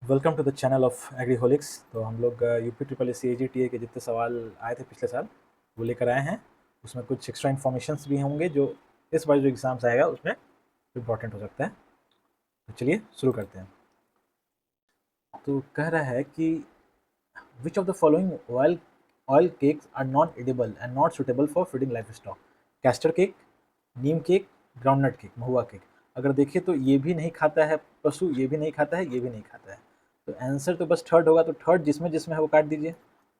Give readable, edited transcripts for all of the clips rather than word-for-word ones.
Welcome to the channel of Agriholics. तो हम लोग UP triple S C A G T A के जितने सवाल आए थे पिछले साल वो लेकर आए हैं। उसमें कुछ एक्स्ट्रा इन्फॉर्मेशंस भी होंगे जो इस बार जो एग्ज़ाम्स आएगा उसमें इम्पॉर्टेंट हो सकता है। तो चलिए शुरू करते हैं। तो कह रहा है कि which of the following oil cakes are non edible and not suitable for feeding livestock. Castor cake, neem cake, groundnut cake, mahua cake. अगर देखिए तो ये भी नहीं खाता है पशु, ये भी नहीं खाता है, ये भी नहीं खाता है। तो आंसर तो बस थर्ड होगा। तो थर्ड जिसमें जिसमें है वो काट दीजिए।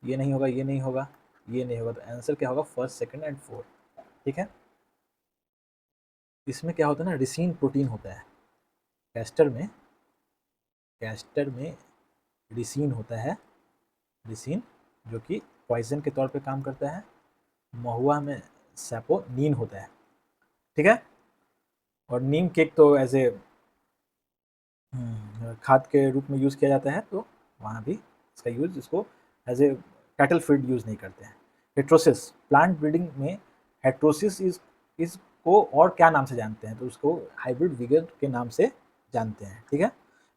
ये नहीं होगा, ये नहीं होगा, ये नहीं होगा। तो आंसर क्या होगा? First, second and fourth. ठीक है। इसमें क्या होता है ना, रिसीन प्रोटीन होता है कैस्टर में। कैस्टर में रिसीन होता है, रिसीन, जो कि पॉइजन के तौर पे काम करता है। महुआ में सैपोनीन होता है। ठीक है। और नीम केक तो एज ए खाद के रूप में यूज़ किया जाता है, तो वहाँ भी इसका यूज़, इसको as a cattle feed use नहीं करते हैं। हेट्रोसिस, प्लांट ब्रीडिंग में हेट्रोसिस इस को और क्या नाम से जानते हैं? तो उसको हाइब्रिड विगर के नाम से जानते हैं। ठीक है।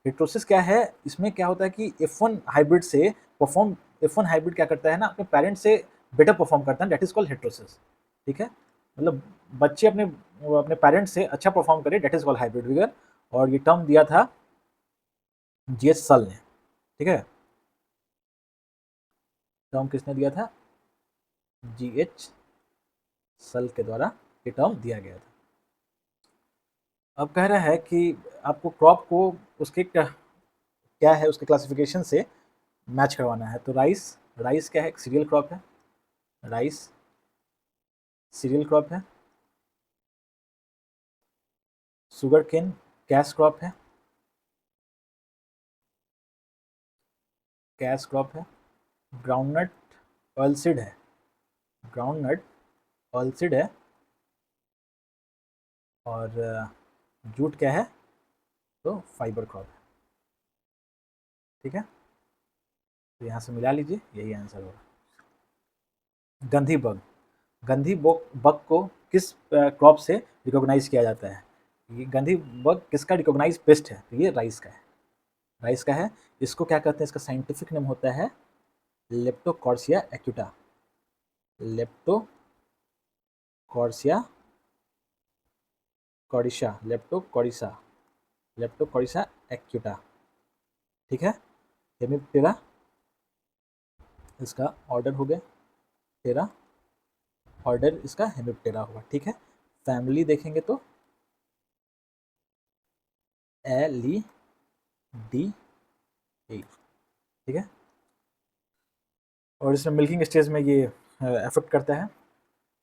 हेट्रोसिस क्या है? इसमें क्या होता है कि F1 हाइब्रिड से परफॉर्म, F1 हाइब्रिड क्या करता है ना, अपने पेरेंट से बेटर परफॉर्म करता है, दैट इज कॉल्ड हेट्रोसिस। ठीक है। मतलब बच्चे अपने अपने पेरेंट्स से अच्छा परफॉर्म करे, that is called hybrid vigour. और ये टर्म दिया था जीएच सल ने। ठीक है। टर्म किसने दिया था? जीएच सल के द्वारा ये टर्म दिया गया था। अब कह रहा है कि आपको क्रॉप को उसके क्या है, उसके क्लासिफिकेशन से मैच करवाना है। तो राइस, राइस क्या है? एक सीरियल क्रॉप है। राइस सीरियल क्रॉप है। शुगर केन कैश क्रॉप है। कैश क्रॉप है। ग्राउंडनट ऑयलसीड है। ग्राउंडनट ऑयलसीड है। और जूट क्या है? तो फाइबर क्रॉप है। ठीक है। तो यहाँ से मिला लीजिए, यही आंसर होगा। गंधी बग, गंधी बग को किस क्रॉप से रिकॉग्नाइज किया जाता है? ये गंधी बग किसका रिकॉग्नाइज पेस्ट है? तो ये राइस का है। राइस का है। इसको क्या कहते हैं? इसका साइंटिफिक नेम होता है लेप्टोकॉर्सिया एक्यूटा। लेप्टोकॉर्सिया कॉरिशा, लेप्टोकॉरिसा, लेप्टोकॉरिसा एक्यूटा। ठीक है। हेमिप्टेरा इसका ऑर्डर हो गया, टेरा ऑर्डर इसका हेमिप्टेरा होगा। ठीक है। फैमिली देखेंगे तो एल डी ए। ठीक है। और इसमें मिल्किंग स्टेज में ये अफेक्ट करता है।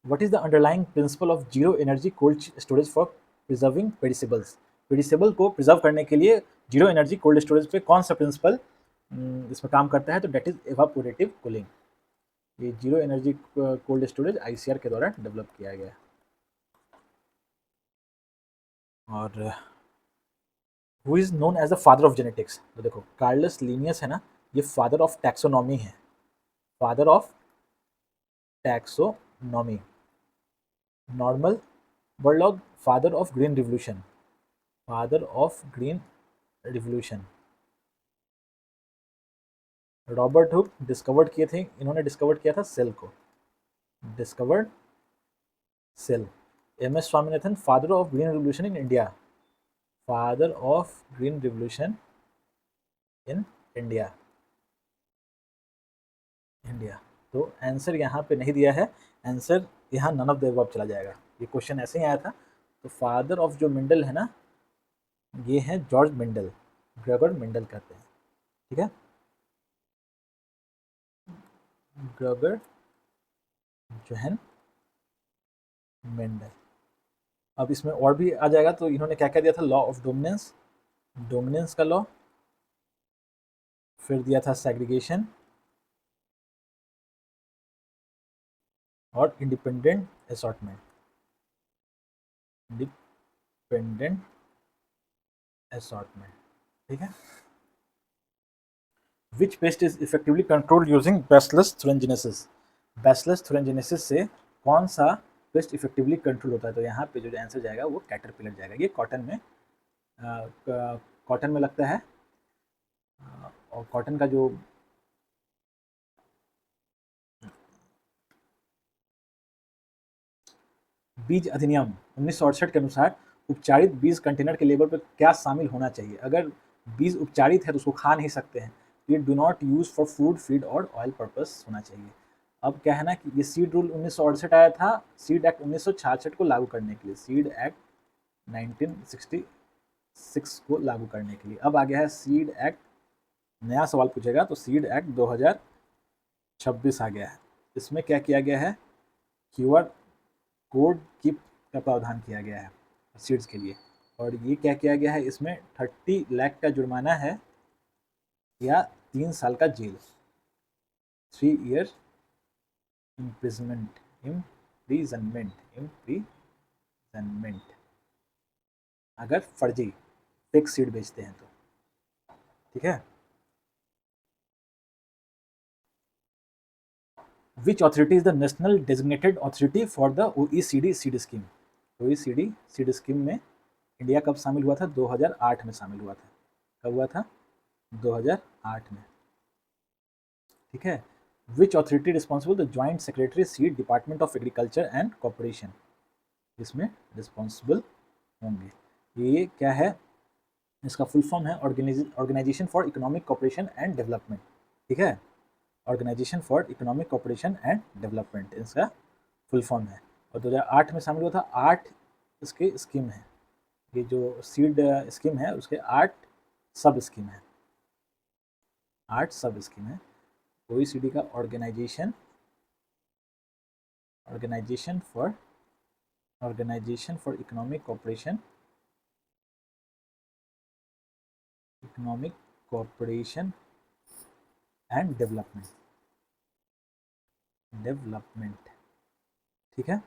What is the underlying principle of zero energy cold storage for preserving perishables? Perishable को प्रिजर्व करने के लिए जीरो एनर्जी कोल्ड स्टोरेज पे कौन सा प्रिंसिपल इसमें काम करता है? तो डेट इज एवापोरेटिव कूलिंग। ये zero energy cold storage ICR के द्वारा डेवलप किया गया है। और who is known as the father of genetics? तो देखो, कार्लस लीनियस है ना, ये फादर ऑफ टैक्सोनॉमी है। Father of taxonomy. Norman Borlaug, father of green revolution. Father of green revolution. Robert Hooke discovered किए थे, इन्होंने डिस्कवर्ड किया था सेल को। Discovered cell. M S Swaminathan, father of green revolution in India. Father of green revolution in India. India. तो answer यहाँ पे नहीं दिया है। आंसर यहाँ नन ऑफ द अबव चला जाएगा। ये क्वेश्चन ऐसे ही आया था। तो फादर ऑफ जो मेंडल है ना, ये है जॉर्ज मेंडल, ग्रेगर मेंडल कहते हैं। ठीक है। Gregor Johan Mendel. अब इसमें और भी आ जाएगा। तो इन्होंने क्या क्या दिया था? लॉ ऑफ डोमिनेंस, डोमिनेंस का लॉ। फिर दिया था सेग्रीगेशन और इंडिपेंडेंट असॉर्टमेंट। Independent assortment. ठीक है। Which pest is effectively controlled using bacillus thuringiensis? Bacillus thuringiensis से कौन सा पेस्ट इफेक्टिवली कंट्रोल होता है? तो यहाँ पे जो आंसर जाएगा वो कैटरपिलर जाएगा। ये कॉटन में लगता है। और कॉटन का जो बीज अधिनियम 1968 के अनुसार उपचारित बीज कंटेनर के लेबल पर क्या शामिल होना चाहिए? अगर बीज उपचारित है तो उसको खा नहीं सकते हैं। ये do not use for food, feed और ऑयल पर्पस होना चाहिए। अब क्या है ना कि ये सीड रूल 1968 आया था सीड एक्ट 1966 को लागू करने के लिए, सीड एक्ट 1966 को लागू करने के लिए। अब आ गया है सीड एक्ट, नया सवाल पूछेगा तो सीड एक्ट 2026 आ गया है। इसमें क्या किया गया है? क्यूआर कोड की का प्रावधान किया गया है सीड्स के लिए। और ये क्या किया गया है? इसमें 30 लाख का जुर्माना है या 3 साल का जेल, 3 ईयर इम्प्रिजनमेंट, इम्प्रिजनमेंट अगर फर्जी फेक सीड बेचते हैं तो। ठीक है। Which authority is the national designated authority for the OECD seed scheme? OECD seed scheme में इंडिया कब शामिल हुआ था? 2008 में शामिल हुआ था। कब हुआ था? 2008 में। ठीक है। Which authority responsible? The Joint Secretary Seed Department of Agriculture and Cooperation, इसमें रिस्पॉन्सिबल होंगे। ये क्या है? इसका फुल फॉर्म है organisation for economic cooperation and development. ठीक है, organisation for economic cooperation and development इसका फुल फॉर्म है। और 2008 में शामिल हुआ था। 8 इसके स्कीम है। ये जो सीड स्कीम है उसके 8 सब स्कीम है, 8 सब स्कीम है। OECD का organisation for economic cooperation and development. ठीक है।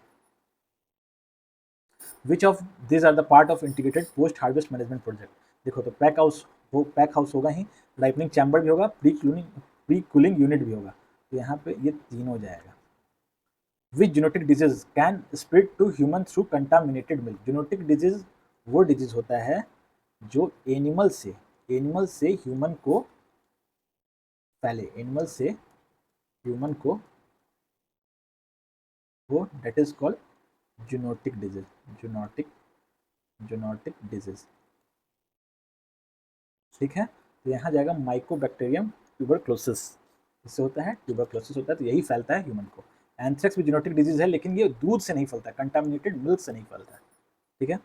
Which of this are the part of integrated post harvest management project? देखो तो पैक हाउस होगा ही, राइपनिंग चैम्बर भी होगा, प्री कूलिंग यूनिट भी होगा। तो यहाँ पे ये तीनों हो जाएगा। Which genetic disease can spread to human through contaminated milk? Genetic disease वो डिजीज होता है जो एनिमल से ह्यूमन को फैले, एनिमल से ह्यूमन को, वो that is called zoonotic disease. ठीक है। तो यहाँ जाएगा माइकोबैक्टीरियम ट्यूबरक्लोसिस, इससे होता है ट्यूबरक्लोसिस होता है, तो यही फैलता है ह्यूमन को। एंथ्रेक्स भी जीनोटिक डिजीज है, लेकिन ये दूध से नहीं फैलता, कंटामिनेटेड मिल्क से नहीं फैलता है। ठीक है।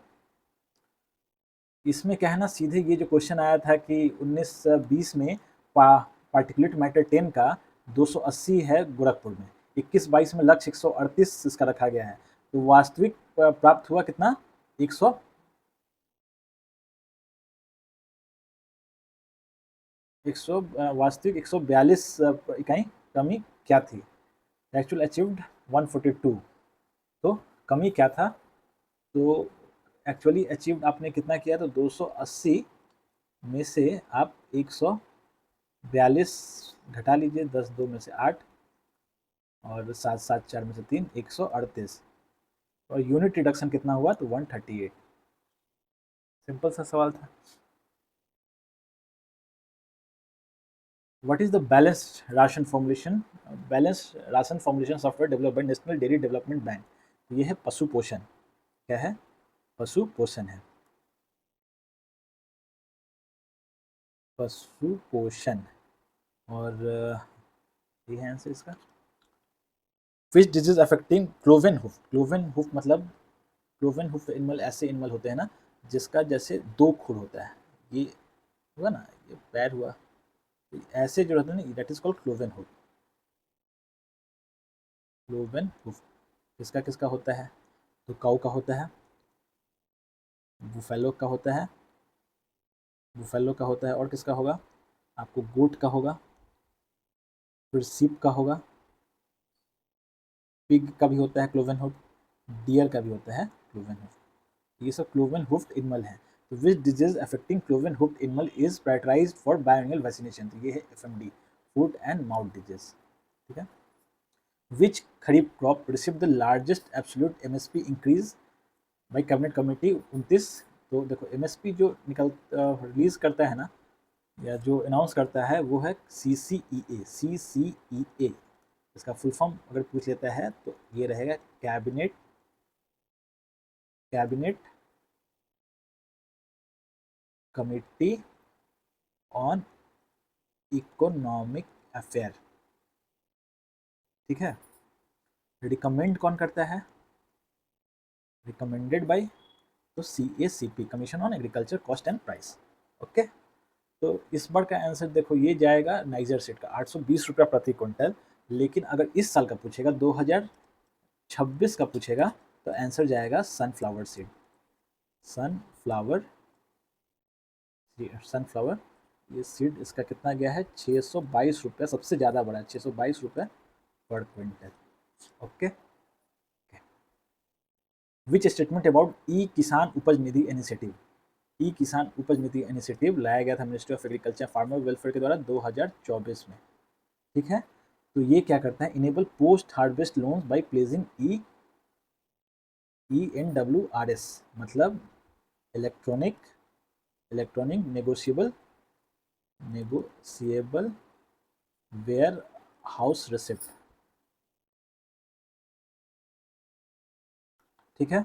इसमें क्या है ना, सीधे ये जो क्वेश्चन आया था कि 1920 में पार्टिकुलेट मैटर 10 का 280 है गोरखपुर में, 21-22 में लक्ष्य 138 इसका रखा गया है, तो वास्तविक प्राप्त हुआ कितना? 100 वास्तविक 142 इकाई कमी क्या थी? Actual achieved 142। तो कमी क्या था? तो एक्चुअली अचीव्ड आपने कितना किया? तो 280 में से आप 142 घटा लीजिए, 10 2 में से 8 और 7 7 4 में से 3, 138। और यूनिट रिडक्शन कितना हुआ? तो 138। सिंपल सा सवाल था। What is the balanced ration formulation software developed by National Dairy Development Bank? तो ये है पशु पोषण। क्या है? पशु पोषण है, पशु पोषण। और ये है आंसर इसका। Which disease affecting cloven hoof? Cloven hoof मतलब, क्लोवन हूफ एनिमल ऐसे एनिमल होते हैं ना जिसका जैसे 2 खुर होता है। ये हुआ ना, ये पैर हुआ, तो ऐसे जो रहते हैं ना, that is called cloven hoof. Cloven hoof किसका किसका होता है? तो काऊ का होता है, बुफेलो का होता है, और किसका होगा? आपको गोट का होगा, फिर सीप का होगा, पिग का भी होता है क्लोवन हुफ, डियर का भी होता है क्लोवन हुफ। ये सब क्लोवन हुफ्ड एनिमल है। तो which disease affecting cloven hoofed animal is prioritised for biennial vaccination? तो ये है FMD, food and mouth disease. ठीक है। Which kharif crop receive the largest absolute MSP increase by cabinet committee 29? तो देखो MSP जो रिलीज करता है ना, या जो अनाउंस करता है वो है CCEA। CCEA इसका फुल फॉर्म अगर पूछ लेता है तो ये रहेगा cabinet committee on economic affair. ठीक है। रिकमेंड कौन करता है? रिकमेंडेड बाय तो CACP, commission on agriculture cost and price. Okay. तो इस बार का आंसर देखो ये जाएगा नाइजर सीड का 820 रुपया प्रति क्विंटल। लेकिन अगर इस साल का पूछेगा 2026 का पूछेगा तो आंसर जाएगा सनफ्लावर सीड। सनफ्लावर ये सीड इसका कितना गया है 622 रुपया, सबसे ज़्यादा बढ़ा है 622 रुपये पर quintal. Okay. Which statement about e Kisan Upaj Nidhi initiative. E Kisan Upaj Nidhi initiative लाया गया था ministry of agriculture farmer welfare के द्वारा 2024 में। ठीक है। तो ये क्या करता है? Enable post harvest loans by placing ENWRS, मतलब electronic negotiable warehouse receipt. ठीक है।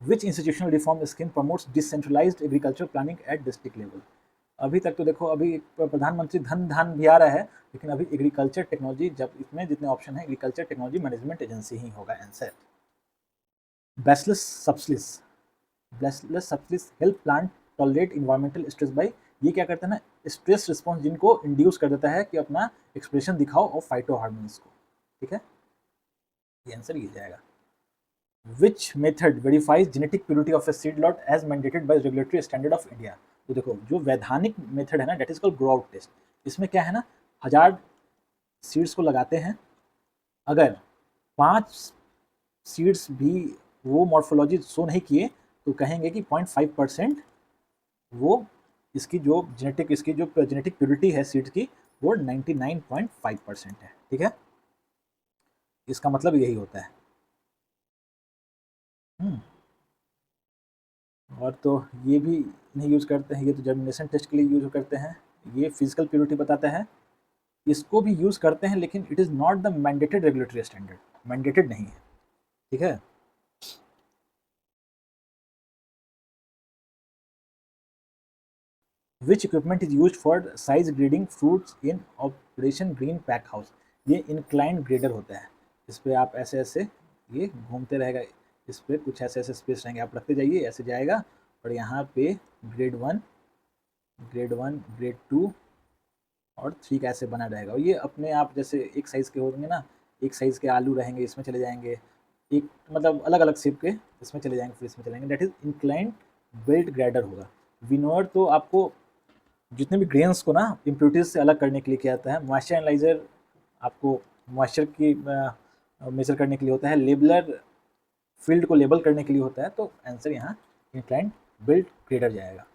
Which institutional reform scheme promotes decentralised agriculture planning at district level. अभी तक तो देखो अभी प्रधानमंत्री धन भी आ रहा है, लेकिन अभी एग्रीकल्चर टेक्नोलॉजी, जब इसमें जितने ऑप्शन है एग्रीकल्चर टेक्नोलॉजी मैनेजमेंट एजेंसी ही होगा answer. Bacillus subtilis help plant tolerate environmental stress by, ये क्या करता है ना, स्ट्रेस रिस्पॉन्स जिनको इंड्यूस कर देता है कि अपना एक्सप्रेशन दिखाओ और फाइटो हार्मोन्स को। ठीक है। ये आंसर ये जाएगा। Which method verifies genetic purity of a seed lot as mandated by regulatory standard of India? तो देखो जो वैधानिक मेथड है ना, that is called grow out test. इसमें क्या है ना, 1000 सीड्स को लगाते हैं, अगर 5 सीड्स भी वो मॉर्फोलॉजी शो नहीं किए तो कहेंगे कि 0.5% वो इसकी जो जेनेटिक प्योरिटी है सीड्स की वो 99.5% है। ठीक है। इसका मतलब यही होता है। और तो ये भी नहीं यूज़ करते हैं, ये तो जर्मिनेशन टेस्ट के लिए यूज़ करते हैं। ये फिजिकल प्योरिटी बताता है, इसको भी यूज़ करते हैं लेकिन it is not the mandated regulatory standard, mandated नहीं है। ठीक है। Which equipment is use for size grading fruits in operation green pack house. ये इंक्लाइंड ग्रेडर होता है, इस पर आप ऐसे ऐसे ये घूमते रहेगा, इस पर कुछ ऐसे ऐसे स्पेस रहेंगे, आप रखते जाइए ऐसे जाएगा, और यहाँ पे ग्रेड 1 ग्रेड 2 और 3 का ऐसे बना रहेगा। और ये अपने आप जैसे एक साइज़ के होंगे ना, एक साइज़ के आलू रहेंगे इसमें चले जाएंगे, एक मतलब अलग अलग शेप के इसमें चले जाएंगे, फिर इसमें चले जाएंगे। That is inclined belt glider होगा। विनोअर तो आपको जितने भी ग्रेन्स को ना इम्प्योरिटीज से अलग करने के लिए किया जाता है। मॉइस्चर एनालाइजर आपको मॉइस्चर की मेजर करने के लिए होता है। लेबलर फील्ड को लेबल करने के लिए होता है। तो आंसर यहाँ इंक्लाइंड बेल्ट ग्रेडर जाएगा।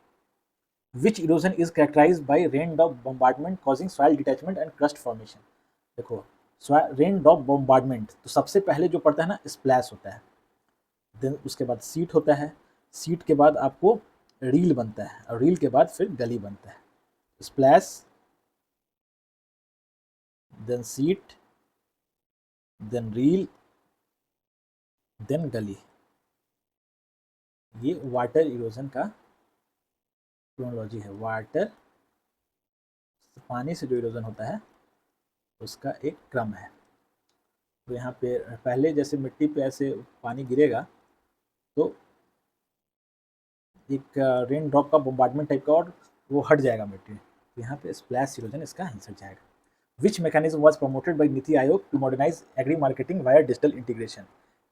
Which erosion is characterized by rain drop bombardment causing soil detachment and crust formation? देखो रेन ड्रॉप बॉम्बार्डमेंट तो सबसे पहले जो पड़ता है ना स्प्लैश होता है, देन उसके बाद सीट होता है, सीट के बाद आपको रील बनता है, और रील के बाद फिर गली बनता है। Splash, then sheet, then rill, then gully. ये वाटर इरोजन का क्रोनोलॉजी है। वाटर, पानी से जो इरोजन होता है उसका एक क्रम है। तो यहाँ पे पहले जैसे मिट्टी पे ऐसे पानी गिरेगा तो एक रेन ड्रॉप का बोम्बार्डमेंट टाइप का, और वो हट जाएगा मिट्टी। तो यहाँ पे स्प्लैश इरोजन इसका आंसर जाएगा। Which mechanism was promoted by NITI Aayog to modernise agri marketing via digital integration.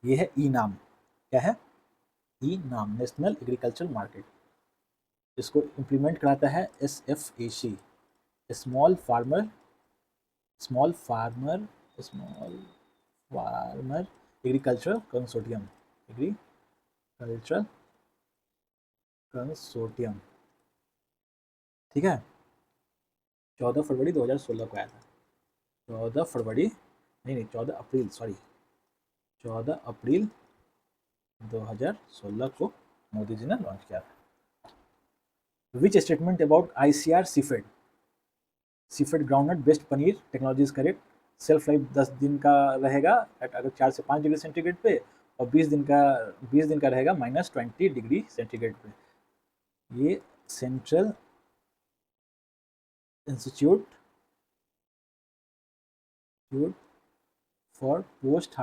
ये है ई नाम। क्या है? E NAM, national agriculture market. इसको इम्प्लीमेंट कराता है SFAC, small farmer small farmer agriculture consortium. ठीक है। 14 फरवरी 2016 को आया था। 14 फरवरी नहीं 14 अप्रैल, सॉरी 14 अप्रैल 2016 को मोदी जी ने लॉन्च किया था। Which statement about ICR CIPHET, CIPHET groundnut based paneer technology is correct. Shelf life 10 दिन का रहेगा अगर 4 से 5 डिग्री सेंटीग्रेड पे, और 20 दिन का रहेगा -20 डिग्री सेंटीग्रेड पे। ये central institute for post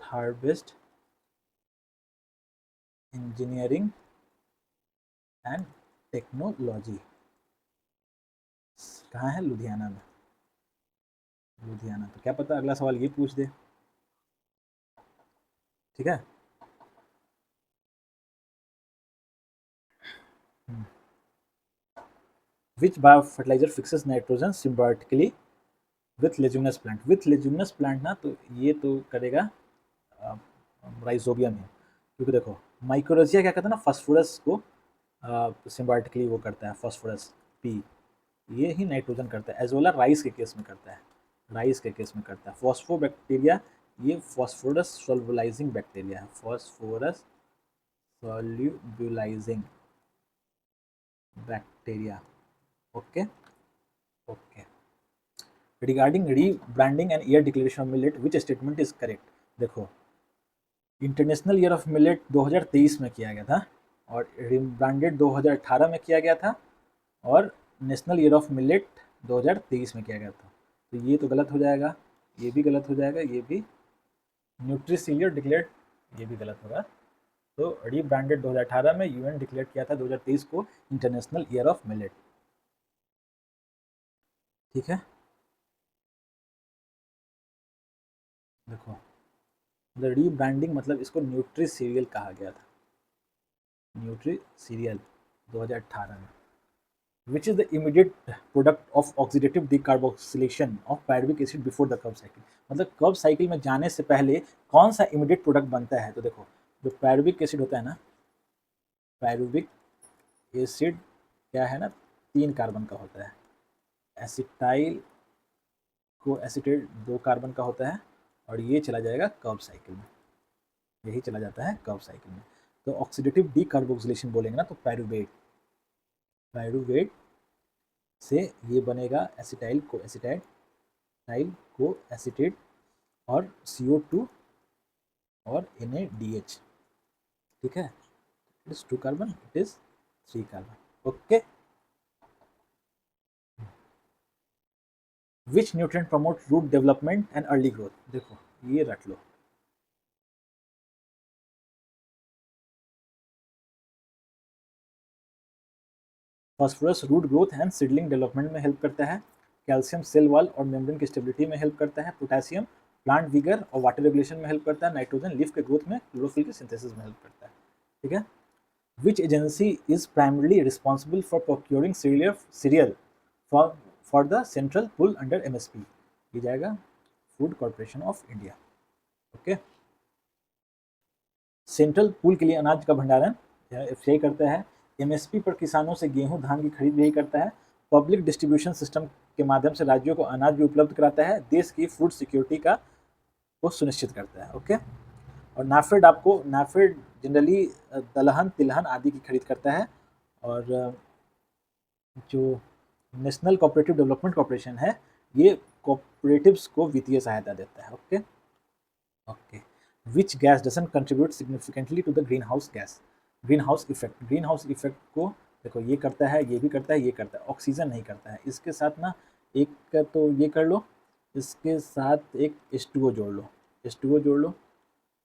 harvest engineering and technology कहाँ है? लुधियाना में। लुधियाना। तो क्या पता अगला सवाल ये पूछ दे। ठीक है। Which bio fertiliser fixes nitrogen symbiotically with leguminous plant? With leguminous plant ना, तो ये तो करेगा राइजोबियम है, क्योंकि देखो माइक्रोरजिया क्या करता है ना, फास्फोरस को सिम्बायोटिकली वो करता है, फास्फोरस पी, ये ही नाइट्रोजन करता है। एजोला राइस के केस में करता है, राइस के केस में करता है। फॉस्फोबैक्टीरिया ये फॉस्फोरस सोल्युबलाइजिंग बैक्टीरिया है, phosphorus solubilising bacteria. Okay okay. Regarding rebranding and year declaration of millet which statement is correct? देखो इंटरनेशनल ईयर ऑफ मिलेट 2023 में किया गया था, और रीब्रांडेड 2018 में किया गया था, और नेशनल ईयर ऑफ मिलेट 2023 में किया गया था। तो ये तो गलत हो जाएगा, ये भी गलत हो जाएगा, ये भी। न्यूट्रिसीलियर डिक्लेयर्ड, ये भी गलत होगा। तो रीब्रांडेड 2018 में, यूएन डिक्लेयर किया था 2023 को इंटरनेशनल ईयर ऑफ मिलेट। ठीक है। देखो रीब्रांडिंग मतलब इसको न्यूट्री सीरियल कहा गया था, न्यूट्री सीरियल 2018 में। Which is the immediate product of oxidative decarboxylation of pyruvic acid before the Krebs cycle? मतलब कर्ब साइकिल में जाने से पहले कौन सा इमीडिएट प्रोडक्ट बनता है? तो देखो जो पायरुविक एसिड होता है ना, पायरुविक एसिड क्या है ना, 3 कार्बन का होता है। एसिटाइल को एसिटेट 2 कार्बन का होता है, और ये चला जाएगा कर्ब साइकिल में, यही चला जाता है कर्ब साइकिल में। तो ऑक्सीडेटिव डीकार्बोक्सिलेशन बोलेंगे ना, तो पायरुवेट से ये बनेगा एसिटाइल को एसिटेट और CO2 और NaDH। ठीक है। It is 2 carbon, it is 3 carbon. Okay. Which nutrient promote root development and early growth? देखो ये रट लो, phosphorus root growth and seedling development में हेल्प करता है। कैल्शियम सेल वॉल और मेम्ब्रेन की स्टेबिलिटी में हेल्प करता है। पोटेशियम प्लांट विगर और वाटर रेगुलेशन में हेल्प करता है। नाइट्रोजन लीफ के ग्रोथ में, क्लोरोफिल के सिंथेसिस में हेल्प करता है। ठीक है। Which agency is primarily responsible for procuring cereal for the central pool under MSP? ये जाएगा food corporation of India. Okay. Central pool के लिए अनाज का भंडारण FCI करता है। MSP पर किसानों से गेहूं धान की खरीद यही करता है। पब्लिक डिस्ट्रीब्यूशन सिस्टम के माध्यम से राज्यों को अनाज भी उपलब्ध कराता है। देश की फूड सिक्योरिटी का वो सुनिश्चित करता है। ओके। और नाफेड जनरली दलहन तिलहन आदि की खरीद करता है। और जो नेशनल कोऑपरेटिव डेवलपमेंट कॉर्पोरेशन है, ये कोऑपरेटिव्स को वित्तीय सहायता देता है। Okay okay. Which gas doesn't contribute significantly to the green house gas? Green house effect, green house effect को देखो ये करता है, ये भी करता है, ये करता है, ऑक्सीजन नहीं करता है। इसके साथ ना एक तो ये कर लो, इसके साथ एक H2O जोड़ लो, H2O जोड़ लो,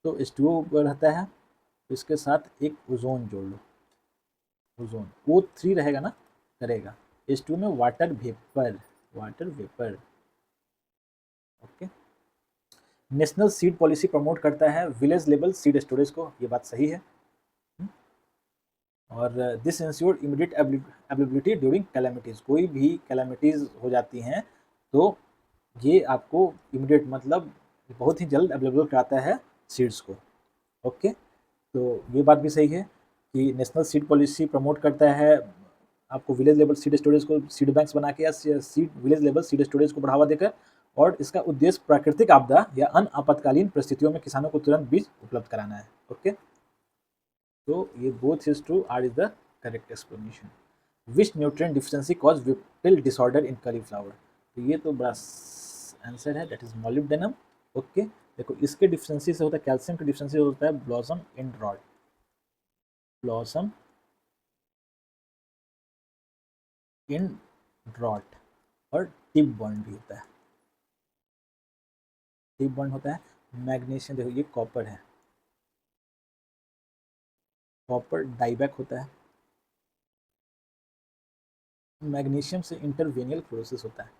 तो H2O रहता है, इसके साथ एक ओजोन जोड़ लो, ओजोन O3 रहेगा ना, करेगा। H2 में water vapour, okay. National seed policy promote करता है विलेज लेवल सीड स्टोरेज को, ये बात सही है। और this ensure immediate availability during calamities, कोई भी कैलामिटीज़ हो जाती हैं तो ये आपको इमीडिएट मतलब बहुत ही जल्द अवेलेबल कराता है सीड्स को। ओके। तो ये बात भी सही है कि नेशनल सीड पॉलिसी प्रमोट करता है आपको विलेज लेवल सीड स्टोरेज को, सीड बैंक्स बना के या seed village level seed storage को बढ़ावा देकर, और इसका उद्देश्य प्राकृतिक आपदा या अन्य आपातकालीन परिस्थितियों में किसानों को तुरंत बीज उपलब्ध कराना है। ओके, तो ये both is true, R is the correct explanation. Which nutrient deficiency cause whiptail disorder in cauliflower, तो ये तो बड़ा आंसर है, दैट इज मॉलिब्डेनम। ओके, देखो इसके डिफिशियंसी से होता है, कैल्शियम की डिफिशियंसी होता है blossom in rod, blossom in rod, और टिप बर्न भी होता है, टिप बर्न होता है। मैग्नीशियम, देखो ये कॉपर है, कॉपर डाइबैक होता है। मैग्नीशियम से इंटरवेनियल फ्लोरोसिस होता है,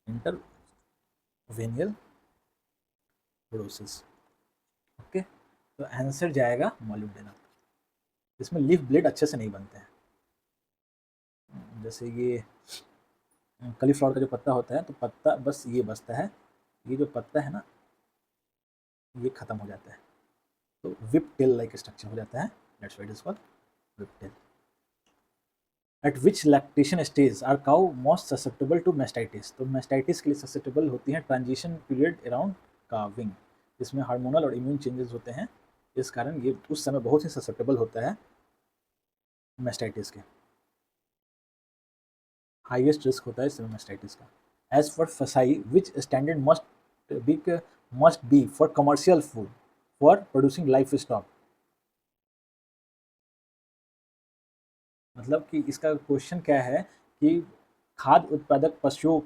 इंटरवेनियल फ्लोरोसिस। ओके, तो आंसर जाएगा मॉलिब्डेनम। इसमें लीफ ब्लेड अच्छे से नहीं बनते हैं, जैसे ये कलीफ्लावर का जो पत्ता होता है, तो पत्ता बस ये बचता है, ये जो पत्ता है ना ये खत्म हो जाता है, तो विप टेल लाइक स्ट्रक्चर हो जाता है, that's why it is called whip tail. At which lactation stage are cow most susceptible to mastitis, तो मेस्टाइटिस के लिए ससेप्टेबल होती हैं ट्रांजिशन पीरियड अराउंड काविंग, इसमें हार्मोनल और इम्यून चेंजेस होते हैं, इस कारण ये उस समय बहुत ही ससेप्टेबल होता है मेस्टाइटिस के, हाईएस्ट रिस्क होता है इस समय मेस्टाइटिस का। एज फॉर फसाई विच standard must be for commercial food for producing life stock, मतलब कि इसका क्वेश्चन क्या है कि खाद्य उत्पादक पशुओं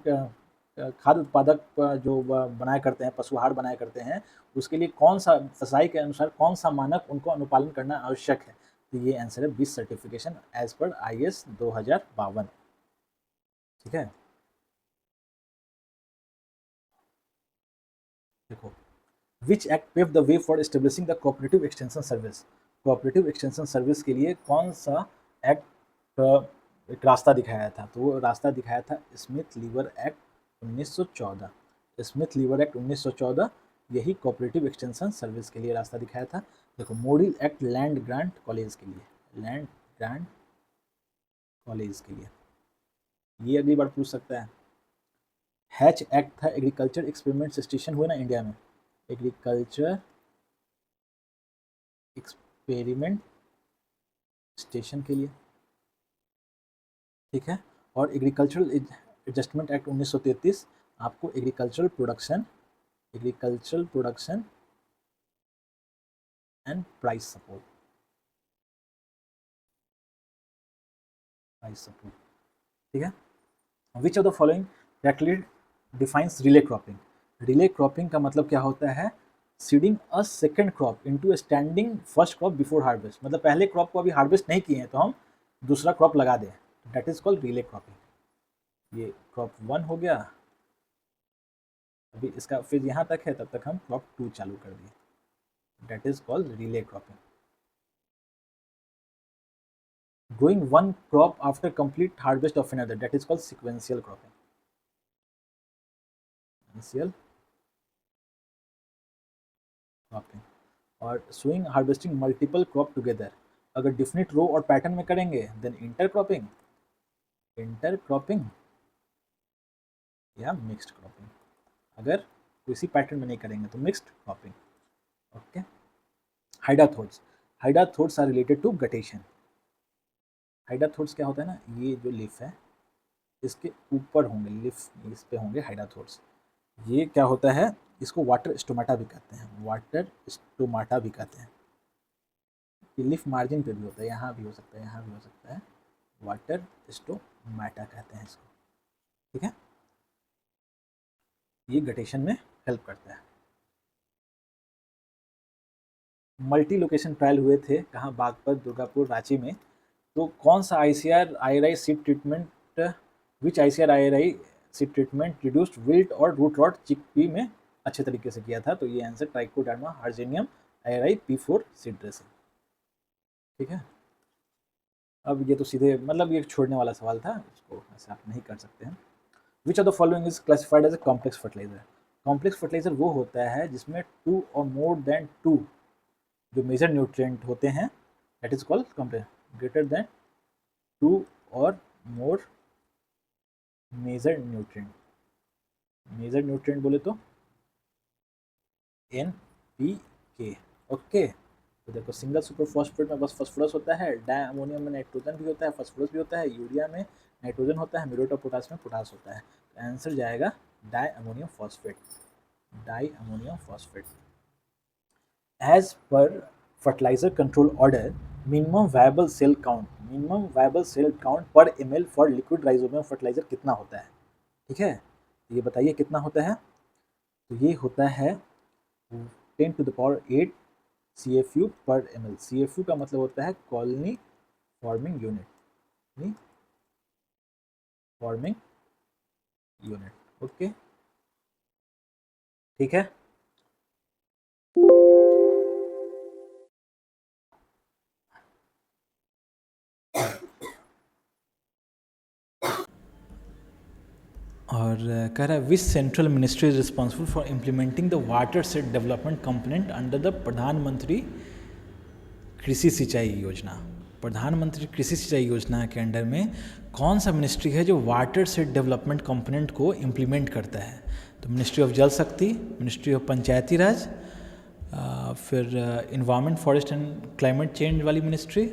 खाद्य उत्पादक जो बनाया करते हैं, पशु आहार बनाया करते हैं, उसके लिए कौन सा फसाई के अनुसार कौन सा मानक उनको अनुपालन करना आवश्यक है, तो ये आंसर है बीस सर्टिफिकेशन एज पर IS 2052। ठीक है, देखो which act pave the way for establishing the cooperative extension service, cooperative extension service के लिए कौन सा एक्ट एक रास्ता दिखाया था, तो वो रास्ता दिखाया था Smith Lever act 1914, Smith Lever act 1914 यही कोऑपरेटिव एक्सटेंशन सर्विस के लिए रास्ता दिखाया था। देखो मोडिल एक्ट लैंड ग्रांट कॉलेज के लिए, लैंड ग्रांट कॉलेज के लिए, ये अगली बार पूछ सकता है। हैच एक्ट था एग्रीकल्चर एक्सपेरिमेंट स्टेशन हुए ना इंडिया में, एग्रीकल्चर एक्सपेरिमेंट स्टेशन के लिए, ठीक है। और एग्रीकल्चरल एडजस्टमेंट एक्ट 1933 आपको agricultural production and price support, ठीक है। Which of the following correctly defines relay cropping, relay cropping का मतलब क्या होता है, seeding a second crop into standing first crop before harvest, मतलब पहले क्रॉप को अभी हार्वेस्ट नहीं किए हैं तो हम दूसरा क्रॉप लगा दें, that is called relay cropping. ये क्रॉप 1 हो गया, अभी इसका फिर यहाँ तक है, तब तक हम क्रॉप 2 चालू कर दिए, that is called relay cropping. growing one crop after complete harvest of another, that is called sequential cropping, sequential cropping। और sowing harvesting multiple crop together, अगर डिफिनिट रो और पैटर्न में करेंगे देन इंटरक्रॉपिंग, या mixed cropping, अगर किसी pattern में नहीं करेंगे तो mixed cropping. Okay, hydathodes are related to guttation, hydathodes क्या होता है ना, ये जो लीफ है इसके ऊपर होंगे, लीफ इस पे होंगे हाइडाथोड्स, ये क्या होता है, इसको वाटर स्टोमाटा भी कहते हैं, वाटर स्टोमाटा भी कहते हैं, ये लीफ मार्जिन पे भी होता है, यहाँ भी हो सकता है, यहाँ भी हो सकता है, वाटर स्टोमाटा कहते हैं इसको, ठीक है। ये गटेशन में हेल्प करता है। मल्टी लोकेशन ट्रायल हुए थे कहाँ, बागपत, दुर्गापुर, रांची में, तो कौन सा ICR-IRI seed treatment, which ICR-IRI seed treatment reduced wilt और रूट रॉट चिकपी में अच्छे तरीके से किया था, तो ये answer Trichoderma harzianum IRI P4 seed dressing, ठीक है। अब ये तो सीधे मतलब ये छोड़ने वाला सवाल था, उसको ऐसे आप नहीं कर सकते हैं। Which of the following is classified as a complex fertiliser, complex fertiliser वो होता है जिसमें 2 और मोर देन 2 जो मेजर न्यूट्रिएंट होते हैं, that is called complex, greater than 2 और मोर मेजर न्यूट्रिएंट, मेजर न्यूट्रिएंट बोले तो NPK। ओके, तो देखो सिंगल सुपर फॉस्फेट में बस फास्फोरस होता है, डाई अमोनियम में नाइट्रोजन भी होता है, फास्फोरस भी होता है, यूरिया में नाइट्रोजन होता है, म्यूरेट ऑफ पोटाश में पोटाश होता है। तो आंसर जाएगा di ammonium phosphate, di ammonium phosphate. As per fertiliser control order, minimum viable cell count per ml for liquid rhizobium fertiliser कितना होता है? ठीक है, ये बताइए कितना होता है। तो ये होता है 10⁸ CFU पर ml। CFU का मतलब होता है कॉलोनी फॉर्मिंग यूनिट, ओके, ठीक है। और कह रहा है which central ministry is responsible for implementing the watershed development component under the Pradhanmantri Krishi सिंचाई योजना। प्रधानमंत्री कृषि सिंचाई योजना के अंडर में कौन सा मिनिस्ट्री है जो वाटर सेट डेवलपमेंट कंपोनेंट को इम्प्लीमेंट करता है? तो मिनिस्ट्री ऑफ जल शक्ति, मिनिस्ट्री ऑफ पंचायती राज, फिर environment forest and climate change वाली मिनिस्ट्री,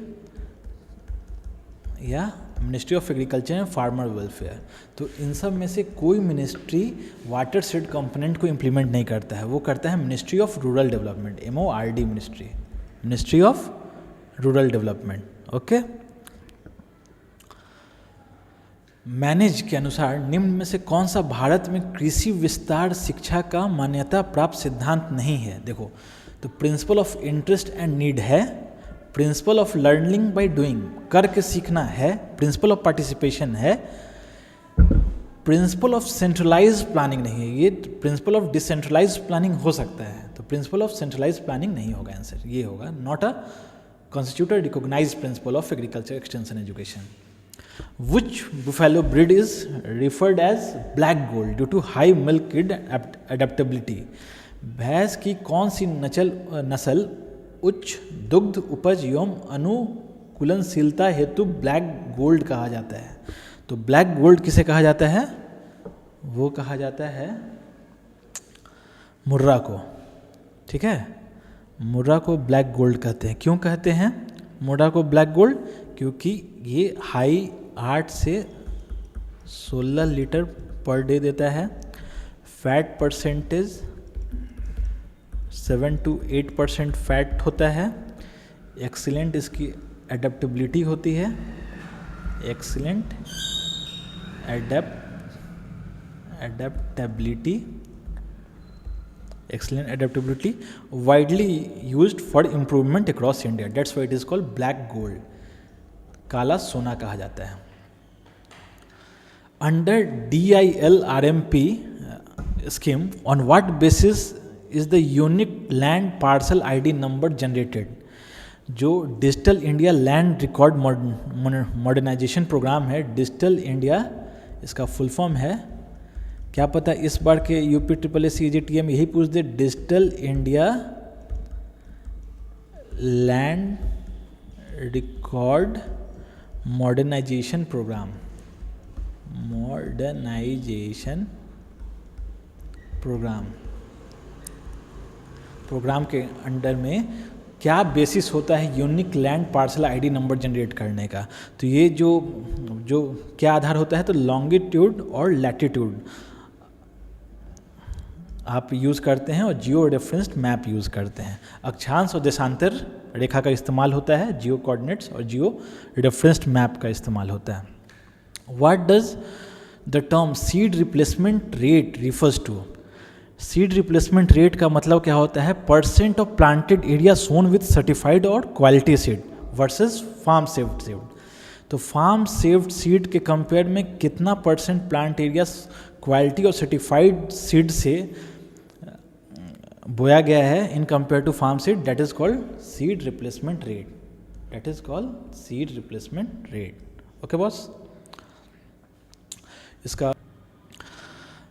या ministry of agriculture and farmer welfare. तो इन सब में से कोई मिनिस्ट्री वाटर सेट कंपोनेंट को इम्प्लीमेंट नहीं करता है, वो करता है ministry of rural development, MORD ministry of rural development. Okay, manage के अनुसार निम्न में से कौन सा भारत में कृषि विस्तार शिक्षा का मान्यता प्राप्त सिद्धांत नहीं है? देखो, तो principle of interest and need है, principle of learning by doing, करके सीखना है, प्रिंसिपल ऑफ पार्टिसिपेशन है, प्रिंसिपल ऑफ सेंट्रलाइज प्लानिंग नहीं है। ये प्रिंसिपल ऑफ डिसेंट्रलाइज प्लानिंग हो सकता है, तो प्रिंसिपल ऑफ सेंट्रलाइज प्लानिंग नहीं होगा आंसर, ये होगा not a constituted recognized principle of agriculture extension education. Which buffalo breed is referred as black gold due to high milk yield adaptability? भैंस की कौन सी नस्ल उच्च दुग्ध उपज एवं अनुकूलनशीलता हेतु ब्लैक गोल्ड कहा जाता है? तो ब्लैक गोल्ड किसे कहा जाता है? वो कहा जाता है मुर्रा को, ठीक है, मुर्रा को ब्लैक गोल्ड कहते हैं। क्यों कहते हैं मुर्रा को ब्लैक गोल्ड? क्योंकि ये हाई 8 से 16 लीटर पर डे देता है, फैट परसेंटेज 7 to 8% फैट होता है, एक्सीलेंट इसकी एडेप्टेबिलिटी होती है, excellent excellent adaptability, widely used for improvement across India, that's why it is called black gold, काला सोना कहा जाता है। Under DILRMP scheme, on what basis is the unique land parcel ID number generated? जो digital India land record modernisation programme है, digital India इसका full form है, क्या पता इस बार के UPSSC में यही पूछ दे, digital India land record modernisation programme के अंडर में क्या बेसिस होता है unique land parcel ID number generate करने का? तो ये जो क्या आधार होता है, तो लॉन्गिट्यूड और लैटिट्यूड आप यूज़ करते हैं और जियो रेफरेंस्ड मैप यूज़ करते हैं। अक्षांश और देशांतर रेखा का इस्तेमाल होता है, जियो कोऑर्डिनेट्स और जियो रेफरेंस्ड मैप का इस्तेमाल होता है। What does the term seed replacement rate refers to? Seed replacement rate का मतलब क्या होता है? Percent of planted area sown with certified और quality seed versus farm saved seed. तो फार्म सेव्ड सीड के कंपेयर में कितना परसेंट प्लांट एरिया क्वालिटी और सर्टिफाइड सीड से बोया गया है in compare to farm seed, that is called seed replacement rate, that is called seed replacement rate. Okay boss, इसका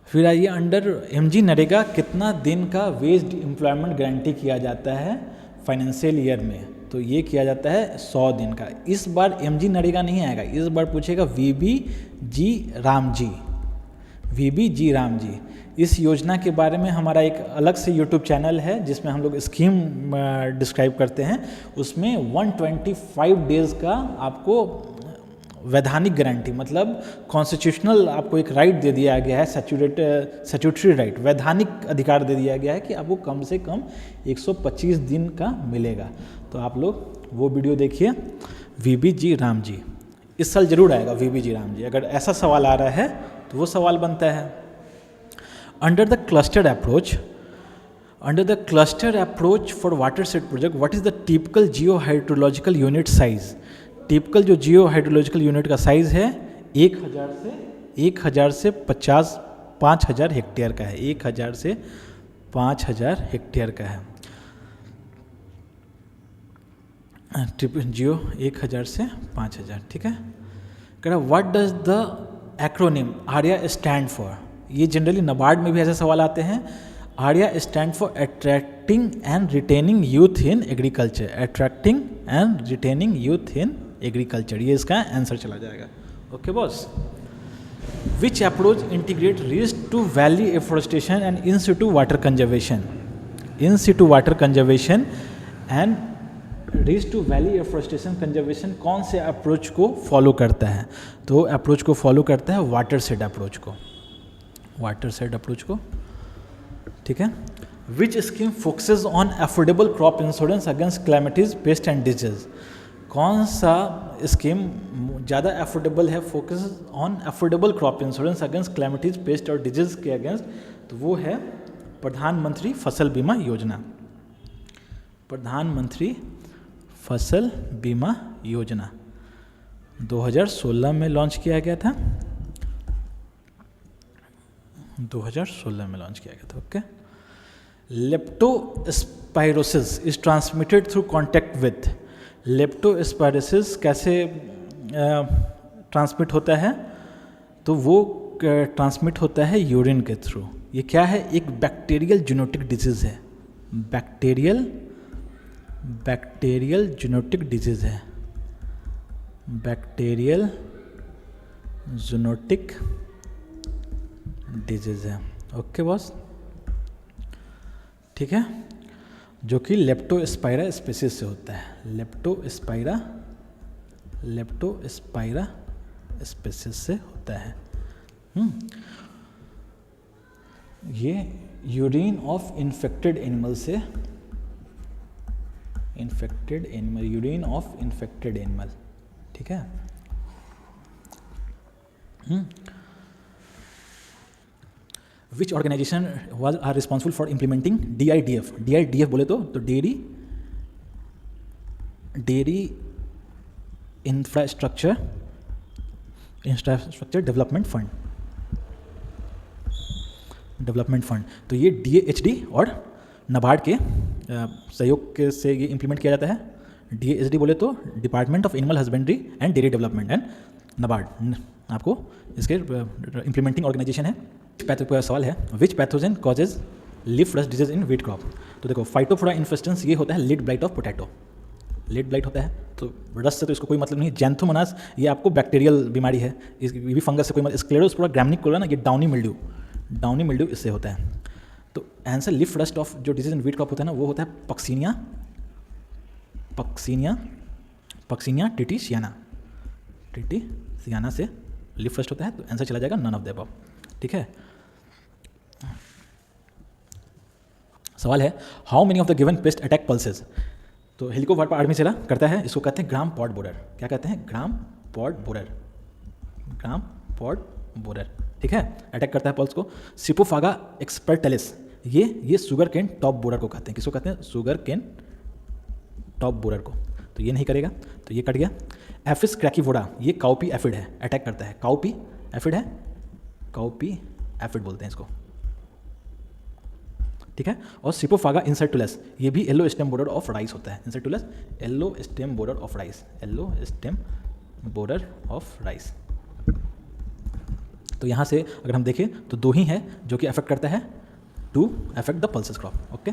फिर आइए, अंडर MG नरेगा कितना दिन का वेज्ड एम्प्लॉयमेंट गारंटी किया जाता है फाइनेंशियल ईयर में? तो ये किया जाता है 100 दिन का। इस बार MG नरेगा नहीं आएगा, इस बार पूछेगा VBG रामजी, वीबी जी राम जी। इस योजना के बारे में हमारा एक अलग से यूट्यूब चैनल है जिसमें हम लोग स्कीम डिस्क्राइब करते हैं। उसमें 125 डेज़ का आपको वैधानिक गारंटी, मतलब कॉन्स्टिट्यूशनल आपको एक राइट दे दिया गया है, स्टैट्यूटरी राइट, वैधानिक अधिकार दे दिया गया है कि आपको कम से कम 125 दिन का मिलेगा। तो आप लोग वो वीडियो देखिए, वीबी जी राम जी। इस साल जरूर आएगा वीबी जी राम जी। अगर ऐसा सवाल आ रहा है तो वो सवाल बनता है, under the cluster approach for water set project what is the typical Jio hydrological unit size. Typical जो जियो हाइड्रोलॉजिकल यूनिट का साइज है 1000 से 5000 हेक्टेयर का है। 1000 से 5000 हेक्टेयर का है जियो 1000 से 5000, ठीक है। कह रहा what does the acronym ARYA stand for. ये जनरली नाबार्ड में भी ऐसे सवाल आते हैं। ARYA stand for attracting and retaining youth in agriculture. Attracting and retaining youth in agriculture, ये इसका आंसर चला जाएगा। Okay boss. Which approach integrate रिस्ट to valley afforestation and in situ water conservation. In situ water conservation and रिस्ट to valley afforestation conservation कौन से approach को follow करता है? तो अप्रोच को फॉलो करता है वाटर सेड अप्रोच को, वाटर सेड अप्रोच को, ठीक है। विच scheme focuses on affordable crop insurance against calamities, paste and disease. कौन सा स्कीम ज़्यादा अफोर्डेबल है, focus on affordable crop insurance against calamities, paste और डिजीज के अगेंस्ट? तो वो है प्रधानमंत्री फसल बीमा योजना। प्रधानमंत्री फसल बीमा योजना 2016 में लॉन्च किया गया था। 2016 में लॉन्च किया गया था। Okay. Leptospirosis is transmitted through contact with. Leptospirosis कैसे ट्रांसमिट होता है? तो वो ट्रांसमिट होता है यूरिन के थ्रू। ये क्या है? एक बैक्टीरियल जेनेटिक डिजीज़ है। बैक्टीरियल जेनेटिक डिजीज़ है। बैक्टीरियल जेनेटिक डिजीज़ है। ओके बॉस, ठीक है। जो कि लेप्टोस्पाइरा स्पीसीज से होता है। लेप्टोस्पाइरा स्पीसीज से होता है। ये यूरिन ऑफ इन्फेक्टेड एनिमल से, यूरिन ऑफ इन्फेक्टेड एनिमल, ठीक है। Which organisation was are responsible for implementing DIDF। DIDF बोले तो डेयरी इंफ्रास्ट्रक्चर डेवलपमेंट फंड। तो ये DHD और नाबार्ड के सहयोग से ये इम्प्लीमेंट किया जाता है। DHD बोले तो department of animal husbandry and dairy development, and NABARD आपको इसके इम्प्लीमेंटिंग ऑर्गेनाइजेशन है। सवाल है which pathogen causes leaf rust disease in wheat crop. तो देखो फाइटोफोरा इन्फेस्टेंस ये होता है late blight of potato. Late blight होता है तो रस्ट से तो इसको कोई मतलब नहीं। जैंथोमोनास ये आपको बैक्टीरियल बीमारी है, ये भी फंगस से कोई मतलब। स्क्लेरोस्पोरा ग्रामिनिकोला ना, ये डाउनी मिल्ड्यू इससे होता है। तो आंसर लीफ रस्ट ऑफ जो डिजीज इन व्हीट क्रॉप होता है ना, वो होता है पक्सीनिया टिटिसियाना से लीफ रस्ट होता है। तो आंसर चला जाएगा नन ऑफ द अबव, ठीक है। सवाल है how many of the given paste attack pulses. तो हेलिकोवर्पा आर्मी चला करता है, इसको कहते हैं ग्राम पॉड बोरर। क्या कहते हैं? ग्राम पॉड बोरर, ठीक है। अटैक करता है पल्स को। सिपोफागा एक्सपर्टेलिस ये शुगर केन टॉप बोरर को कहते हैं। किसको कहते हैं? शुगर केन टॉप बोरर को। तो ये नहीं करेगा, तो ये कट गया। एफिस क्रैकीवोडा ये काउपी एफिड है, अटैक करता है। काउपी एफिड है, काउपी एफिड बोलते हैं इसको, ठीक है। और सिपोफागा इंसेक्टुलस ये भी yellow stem borer of rice होता है। Incertulas yellow stem borer of rice. तो यहाँ से अगर हम देखें तो दो ही है जो कि अफेक्ट करता है to affect the pulses crop. Okay.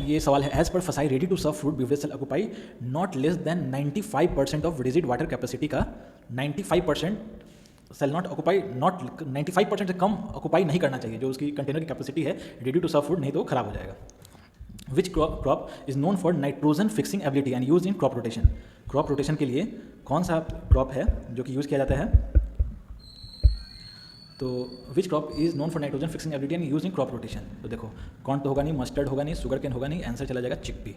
ये सवाल है as per FSSAI ready to serve fruit beverage shall occupy not less than 95% of rigid water capacity का 95% सेल नॉट ऑक्यूपाई, नॉट 95% से कम ऑक्यूपाई नहीं करना चाहिए जो उसकी कंटेनर की कैपेसिटी है रेडी टू सर्व फूड, नहीं तो खराब हो जाएगा। विच crop is known for nitrogen fixing ability and use in crop rotation. Crop rotation के लिए कौन सा क्रॉप है जो कि यूज़ किया जाता है? तो विच crop is known for nitrogen fixing ability and use in crop rotation. तो देखो कॉर्न तो होगा नहीं, मस्टर्ड होगा नहीं, शुगर केन होगा नहीं, आंसर चला जाएगा chickpea.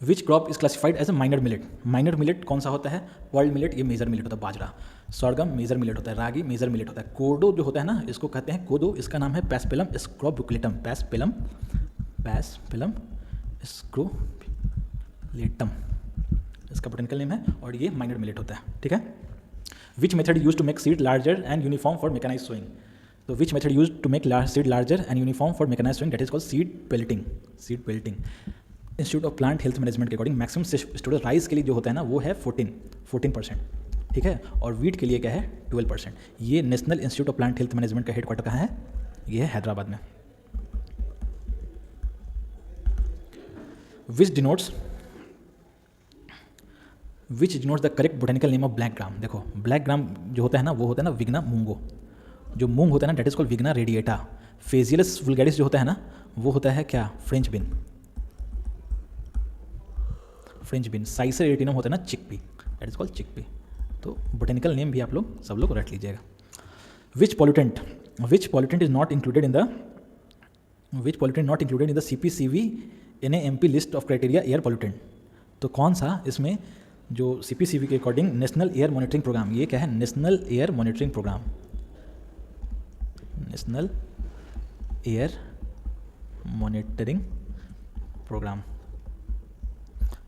Which crop is classified as a minor millet. Minor millet कौन सा होता है? पर्ल मिलेट, ये मेजर मिलेट होता है बाजरा। सॉर्गम मेजर मिलेट होता है, रागी मेजर मिलेट होता है। कोडो जो होता है ना, इसको कहते हैं कोदो, इसका नाम है पैस्पेलम स्क्रोबुकुलेटम, पैस्पेलम स्क्रोबुकुलेटम इसका बोटेनिकल नेम है, और ये माइनर मिलेट होता है, ठीक है। Which method use to make seed larger and uniform for mechanised sowing. तो which method use to make seed larger and uniform for mechanised sowing, that is called seed pelleting. Seed pelleting. Institute of plant health management के according maximum storage rice के लिए जो होता है ना वो है 14%, ठीक है, और वीट के लिए क्या है 12%। ये national institute of plant health management का हेडक्वार्टर कहाँ है? ये है हैदराबाद में। विच denotes the correct botanical name of black gram. देखो ब्लैक ग्राम जो होता है ना वो होता है ना विग्ना मूंगो। जो मूंग होता है ना that is called Vigna radiata. Phaseolus vulgaris जो होता है ना वो होता है क्या? फ्रेंच बिन। साइसर एरिटिनम होता है ना chickpea, that is called chickpea. तो बोटेनिकल नेम भी आप लोग सब लोग रट लीजिएगा। Which pollutant is not included in the CPCB NAMP list of criteria air pollutant. तो कौन सा इसमें जो CPCB के according national air monitoring programme, ये क्या है? नेशनल एयर मॉनिटरिंग प्रोग्राम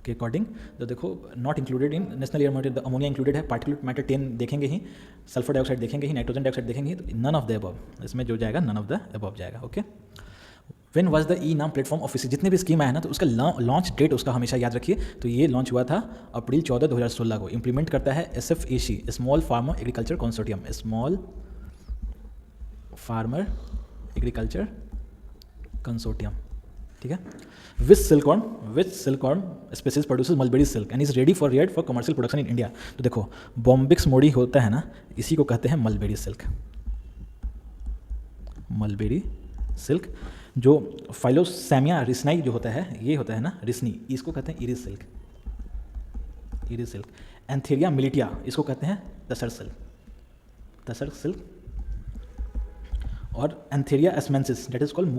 के अकॉर्डिंग। तो देखो not included in national air monitoring, ammonia included है, पार्टिकुलेट मैटर 10 देखेंगे ही, सल्फर डाइऑक्साइड देखेंगे ही, नाइट्रोजन डाइऑक्साइड देखेंगे ही, तो नन ऑफ द अबव इसमें जो जाएगा नन ऑफ द अबव जाएगा, ओके। व्हेन वाज द ई नाम प्लेटफॉर्म ऑफिस। जितने भी स्कीम आया ना तो उसका लॉन्च डेट उसका हमेशा याद रखिए। तो ये लॉन्च हुआ था अप्रैल 14, 2016 को। इंप्लीमेंट करता है SFAC, small farmer agriculture consortium, small farmer agriculture consortium, ठीक है। Which silkworm species produces mulberry silk and is ready for commercial production in India. तो देखो बॉम्बिक्स मोडी होता है ना, इसी को कहते हैं मलबेरी सिल्क। जो फाइलोसैमिया रिसनाई जो होता है, ये होता है ना रिसनी, इसको कहते हैं इरिस सिल्क। एंथेरिया मिलिटिया इसको कहते हैं तसर सिल्क। और Antheraea assamensis that is called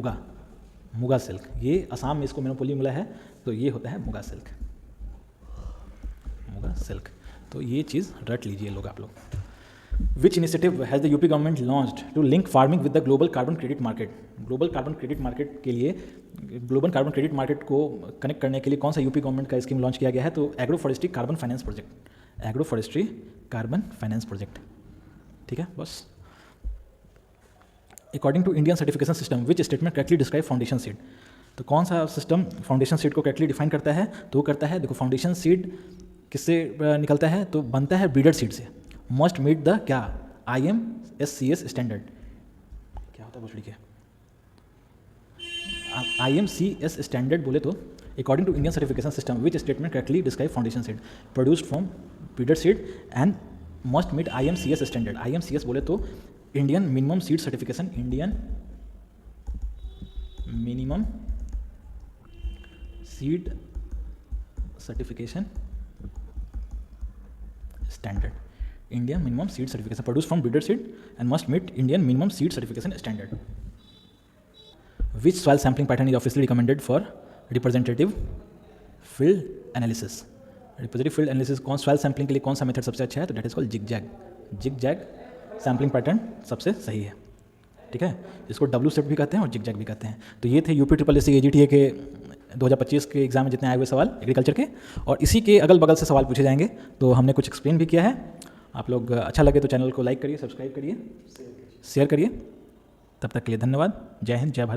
muga silk. ये असम में इसको मोनोपोली मिला है, तो ये होता है मुगा सिल्क। तो ये चीज़ रट लीजिए लोग आप लोग। Which initiative has the UP government launched to link farming with the global carbon credit market. Global carbon credit market को कनेक्ट करने के लिए कौन सा यूपी गवर्नमेंट का स्कीम लॉन्च किया गया है? तो agro forestry carbon finance project, ठीक है। बस according to Indian certification system which statement correctly describe foundation seed. तो कौन सा सिस्टम फाउंडेशन सीड को करेक्टली डिफाइन करता है? तो वो करता है, देखो फाउंडेशन सीड किससे निकलता है? तो बनता है ब्रीडर सीड से। मस्ट मीट द क्या? IMSCS standard. क्या होता है भोसड़ी के? IMCS स्टैंडर्ड बोले तो according to Indian certification system which statement correctly describe foundation seed produced from breeder seed and must meet IMCS standard. IMCS बोले तो Indian minimum seed certification, Indian minimum seed certification standard. Indian minimum seed certification produced from breeder seed and must meet Indian minimum seed certification standard. Which soil sampling pattern is officially recommended for representative field analysis? Representative field analysis कौन soil sampling के लिए कौन सा method सबसे अच्छा है? तो that is called zigzag sampling pattern सबसे सही है, ठीक है। इसको WSET भी कहते हैं और zigzag भी कहते हैं। तो ये थे UPSSC AGTA के 2025 के एग्जाम में जितने आए हुए सवाल एग्रीकल्चर के, और इसी के अगल बगल से सवाल पूछे जाएंगे। तो हमने कुछ एक्सप्लेन भी किया है। आप लोग अच्छा लगे तो चैनल को लाइक करिए, सब्सक्राइब करिए, शेयर करिए। तब तक के लिए धन्यवाद। जय हिंद, जय भारत।